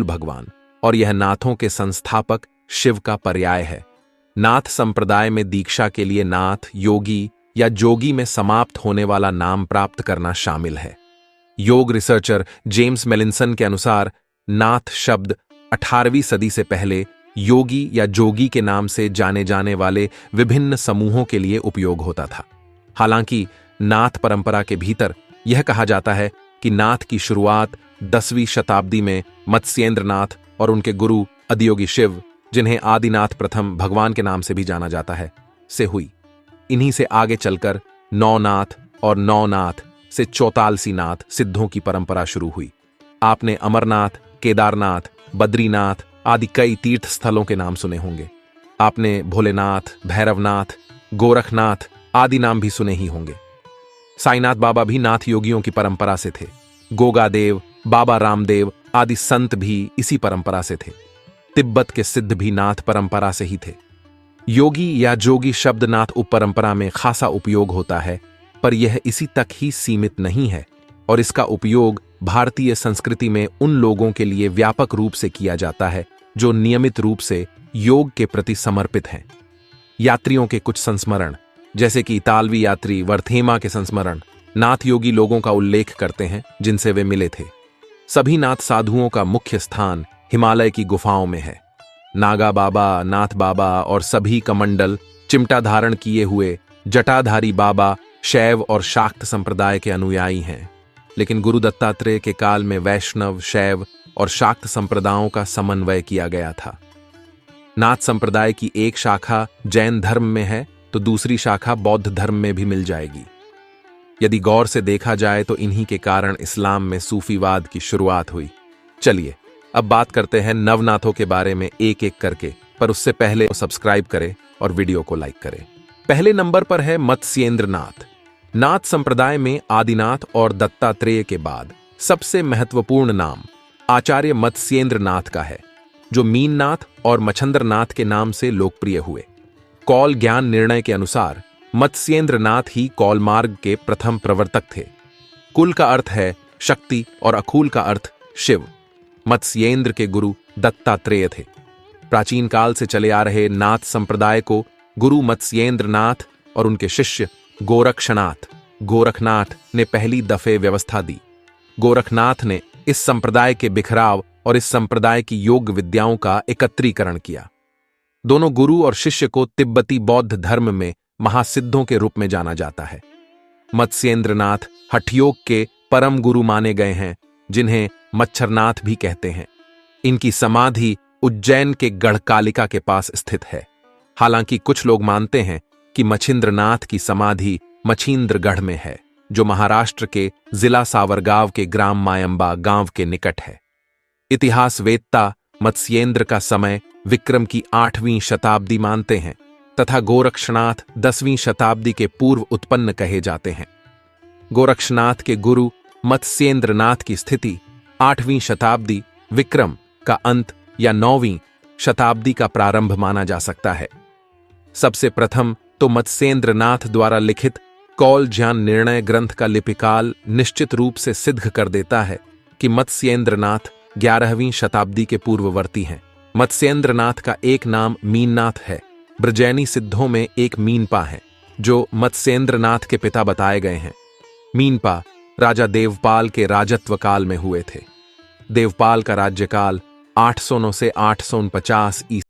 मूल भगवान, और यह नाथों के संस्थापक शिव का पर्याय है। नाथ संप्रदाय में दीक्षा के लिए नाथ, योगी या जोगी में समाप्त होने वाला नाम प्राप्त करना शामिल है। योग रिसर्चर जेम्स मेलिंसन के अनुसार नाथ शब्द 18वीं सदी से पहले योगी या जोगी के नाम से जाने जाने वाले विभिन्न समूहों के लिए उपयोग होता था। हालांकि नाथ परंपरा के भीतर यह कहा जाता है कि नाथ की शुरुआत 10वीं शताब्दी में मत्स्येंद्र नाथ और उनके गुरु अधियोगी शिव, जिन्हें आदिनाथ प्रथम भगवान के नाम से भी जाना जाता है, से हुई। इन्हीं से आगे चलकर नौनाथ और नौनाथ से चौतालसी नाथ सिद्धों की परंपरा शुरू हुई। आपने अमरनाथ, केदारनाथ, बद्रीनाथ आदि कई तीर्थ स्थलों के नाम सुने होंगे। आपने भोलेनाथ, भैरवनाथ, गोरखनाथ आदि नाम भी सुने ही होंगे। साईनाथ बाबा भी नाथ योगियों की परंपरा से थे। गोगादेव, बाबा रामदेव आदि संत भी इसी परंपरा से थे। तिब्बत के सिद्ध भी नाथ परंपरा से ही थे। योगी या जोगी शब्द नाथ उपपरंपरा में खासा उपयोग होता है, पर यह इसी तक ही सीमित नहीं है और इसका उपयोग भारतीय संस्कृति में उन लोगों के लिए व्यापक रूप से किया जाता है जो नियमित रूप से योग के प्रति समर्पित हैं। यात्रियों के कुछ संस्मरण, जैसे कि इतालवी यात्री वर्थेमा के संस्मरण, नाथ योगी लोगों का उल्लेख करते हैं जिनसे वे मिले थे। सभी नाथ साधुओं का मुख्य स्थान हिमालय की गुफाओं में है। नागा बाबा, नाथ बाबा और सभी कमंडल, चिमटा धारण किए हुए जटाधारी बाबा शैव और शाक्त संप्रदाय के अनुयायी हैं। लेकिन गुरु दत्तात्रेय के काल में वैष्णव, शैव और शाक्त संप्रदायों का समन्वय किया गया था। नाथ संप्रदाय की एक शाखा जैन धर्म में है तो दूसरी शाखा बौद्ध धर्म में भी मिल जाएगी। यदि गौर से देखा जाए तो इन्हीं के कारण इस्लाम में सूफीवाद की शुरुआत हुई। चलिए अब बात करते हैं नवनाथों के बारे में एक एक करके, पर उससे पहले सब्सक्राइब करें और वीडियो को लाइक करें। पहले नंबर पर है मत्स्येंद्र नाथ। नाथ संप्रदाय में आदिनाथ और दत्तात्रेय के बाद सबसे महत्वपूर्ण नाम आचार्य मत्स्येंद्र नाथ का है, जो मीननाथ और मच्छंद्र नाथ के नाम से लोकप्रिय हुए। कौल ज्ञान निर्णय के अनुसार मत्स्येंद्र नाथ ही कौल मार्ग के प्रथम प्रवर्तक थे। कुल का अर्थ है शक्ति और अकूल का अर्थ शिव। मत्स्येंद्र के गुरु दत्तात्रेय थे। प्राचीन काल से चले आ रहे नाथ संप्रदाय को गुरु मत्स्येंद्र नाथ और उनके शिष्य गोरखनाथ ने पहली दफे व्यवस्था दी। गोरखनाथ ने इस संप्रदाय के बिखराव और इस संप्रदाय की योग विद्याओं का एकत्रीकरण किया। दोनों गुरु और शिष्य को तिब्बती बौद्ध धर्म में महासिद्धों के रूप में जाना जाता है। मत्स्येंद्र नाथ हठयोग के परम गुरु माने गए हैं, जिन्हें मच्छरनाथ भी कहते हैं। इनकी समाधि उज्जैन के गढ़कालिका के पास स्थित है। हालांकि कुछ लोग मानते हैं कि मच्छिंद्रनाथ की समाधि मच्छिंद्रगढ़ में है, जो महाराष्ट्र के जिला सावरगांव के ग्राम मायंबा गांव के निकट है। इतिहास वेत्ता मत्स्येंद्र का समय विक्रम की 8वीं शताब्दी मानते हैं तथा गोरक्षनाथ 10वीं शताब्दी के पूर्व उत्पन्न कहे जाते हैं। गोरक्षनाथ के गुरु मत्स्येंद्रनाथ की स्थिति 8वीं शताब्दी विक्रम का अंत या 9वीं शताब्दी का प्रारंभ माना जा सकता है। सबसे प्रथम तो मत्स्येंद्रनाथ द्वारा लिखित कौल ज्ञान निर्णय ग्रंथ का लिपिकाल निश्चित रूप से सिद्ध कर देता है कि मत्स्येंद्रनाथ 11वीं शताब्दी के पूर्ववर्ती हैं। मत्स्येंद्रनाथ का एक नाम मीननाथ है। ब्रजैनी सिद्धों में एक मीनपा है, जो मत्स्येंद्रनाथ के पिता बताए गए हैं। मीनपा राजा देवपाल के राजत्व काल में हुए थे। देवपाल का राज्यकाल 809 से 849 ईस्वी